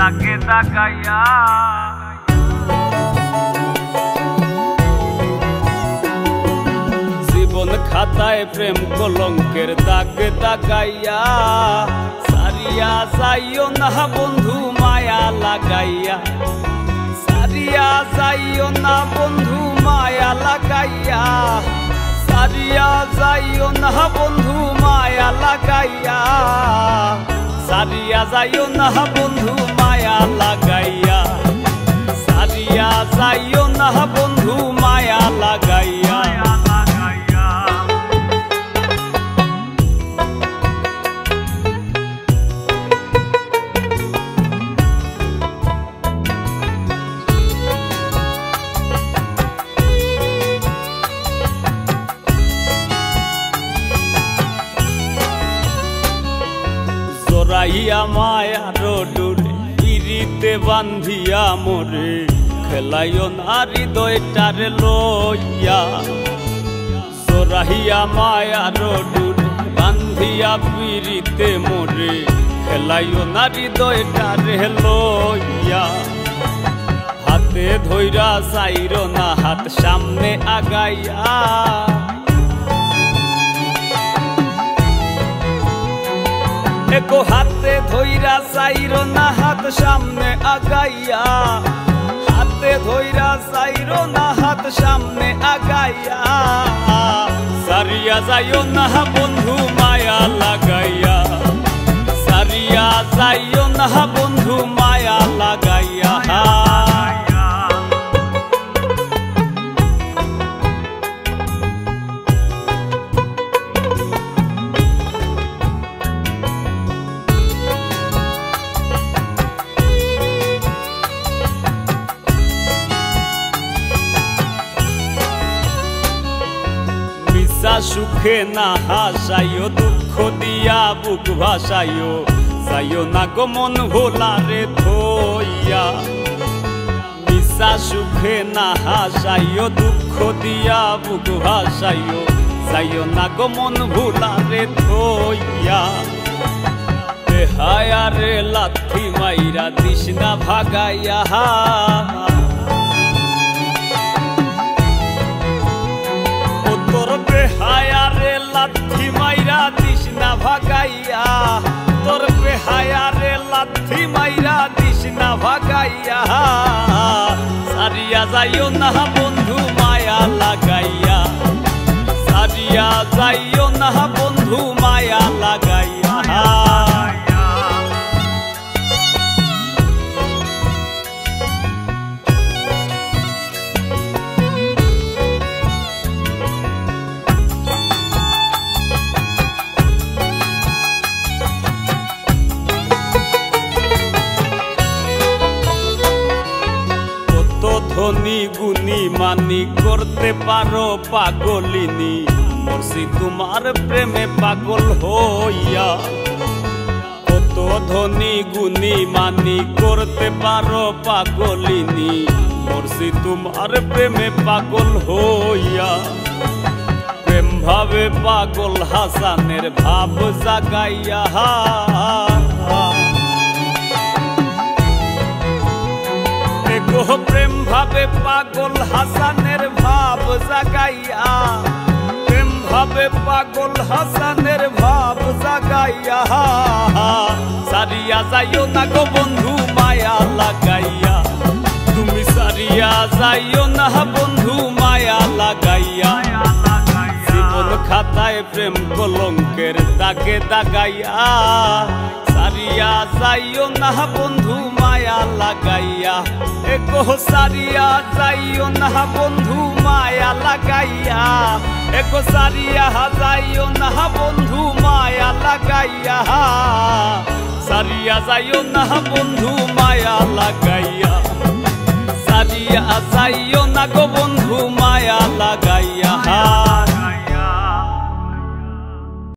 তাকে তাকাইয়া জীবন খাতায় প্রেম কলঙ্কের দাগে তাকাইয়া সারিয়া যাইও না বন্ধু মায়া লাগাইয়া সারিয়া যাইও না বন্ধু মায়া লাগাইয়া সারিয়া যাইও না বন্ধু মায়া লাগাইয়া সারিয়া যাইও না বন্ধু মায়া লাগাইয়া সারিয়া যাইও না বন্ধু মায়া লাগাইয়া জোরাইয়া মায়ার ডোরে ইরিতে বান্ধিয়া মোরে খেলাইও না হৃদয়টারে লইয়া জোরাইয়া মায়ার ডোরে বান্ধিয়া পিরিতে মোরে খেলাইও না হৃদয়টারে লইয়া হাতে ধইরা চাইরো না হাত সামনে আগাইয়া একো হাতে ধইরা চাইরো না হাত সামনে আগাইয়া হাতে ধইরা চাইরো না হাত সামনে আগাইয়া সারিয়া যাইও না বন্ধু মায়া লাগাইয়া সারিয়া যাইও না বন্ধু মায়া লাগাইয়া সুখে না হাসাইও দুঃখ দিয়া বুক ভাসাইও যাইও না গো মন ভোলারে থইয়া মিশা সুখে না হাসাইও দুঃখ দিয়া বুক ভাসাইও যাইও না গো মন ভোলারে থইয়া বেহায়ারে লাথি মাইরা দিস না ভাগাইয়া তোর বেহায়ারে লাথি মাইরা দিস না ভাগাইয়া তোর বেহায়ারে লাথি মাইরা দিস না ভাগাইয়া সারিয়া যাইও না বন্ধু মায়া লাগাইয়া সারিয়া যাইও না বন্ধু মায়া লাগাইয়া ধনী গুণী মানি করতে পারো পাগলিনী মরছি তোমার প্রেমে পাগল হইয়া কত ধনী গুণী মানি করতে পারো পাগলিনী মরছি তোমার প্রেমে পাগল হইয়া প্রেম ভাবে পাগল হাসানের ভাব জাগাইয়া প্রেম ভাবে পাগল হাসানের ভাব জাগাইয়া প্রেম ভাবে পাগল হাসানের ভাব জাগাইয়া সারিয়া যাইও না গো বন্ধু মায়া লাগাইয়া তুমি সারিয়া যাইও না বন্ধু মায়া লাগাইয়া জীবন খাতায় প্রেম কলঙ্কের দাগে দাগাইয়া সারিয়া যাইও না বন্ধু মায়া লাগাইয়া একো সারিয়া যাইও না বন্ধু মায়া লাগাইয়া একো সারিয়া যাইও না বন্ধু মায়া লাগাইয়া সারিয়া যাইও না বন্ধু মায়া লাগাইয়া সারিয়া যাইও না গো বন্ধু মায়া লাগাইয়া